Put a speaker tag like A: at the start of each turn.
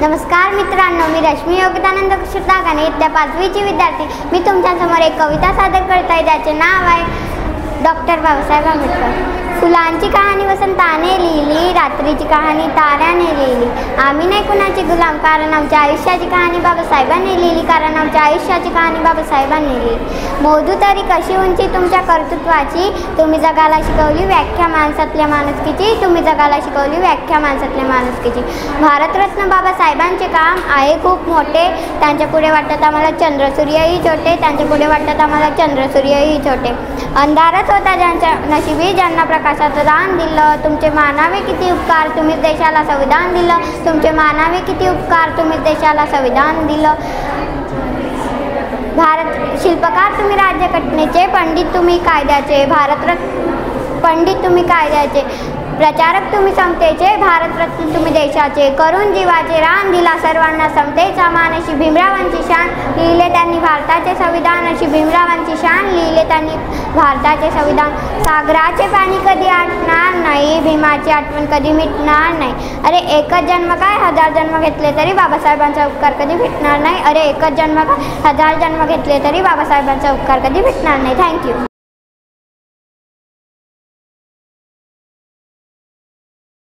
A: नमस्कार मित्रांनो, मी रश्मी योगितानंद क्षुतागाने इयत्ता 5वीची विद्यार्थी। मी तुमच्यासमोर एक कविता सादर करत आहे, ज्याचे नाव आहे डॉक्टर बाबासाहेब आंबेडकर। फुलांची कहाणी वसंताने लिहिली, रात्रीची कहाणी ताऱ्याने लिहिली। आम्ही नाही कुणाची गुलाम, कारण आमच्या आयुष्याची कहाणी बाबासाहेबांनी लिहिली, कारण आमच्या आयुष्याची कहाणी बाबासाहेबांनी लिहिली। मोजू तरी कशी उंची तुमच्या कर्तृत्वाची, तुम्ही जगाला शिकवली व्याख्या माणसातल्या माणुसकीची, तुम्ही जगाला शिकवली व्याख्या माणसातल्या माणुसकीची। भारतरत्न बाबासाहेबांचे काम आहे खूप मोठे, त्यांच्या पुढे वाटत आम्हाला चंद्र सूर्यही छोटे, त्यांच्या पुढे वाटत आम्हाला चंद्र सूर्यही छोटे। अंधारच होता ज्यांच्या नशिबी, ज्यांना प्रकाशाचं दान दिलं, तुमचे मानावे किती उपकार, तुम्हीच देशाला संविधान दिलं, तुमचे मानावे किती उपकार, तुम्हीच देशाला संविधान दिलं। भारत शिल्पकार तुम्ही राज्यघटनेचे, पंडित तुम्ही कायद्याचे, पंडित तुम्ही कायद्याचे, प्रचारक तुम्ही समतेचे, भारतरत्न तुम्ही देशाचे। करून जीवाचे रान दिला सर्वांना समतेचा मान, अशी भीमरावांची शान लिहिले त्यांनी भारताचे संविधान, अशी भीमरावांची शान लिहिले त्यांनी भारताचे संविधान। सागराचे पाणी कधी आटणार नाही, भीमाची आठवण कधी मिटणार नाही। अरे एकच जन्म काय, 1000 जन्म घेतले तरी बाबासाहेबांचा उपकार कधी भेटणार नाही। अरे एकच जन्म काय, 1000 जन्म घेतले तरी बाबासाहेबांचा उपकार कधी भेटणार नाही। थँक्यू।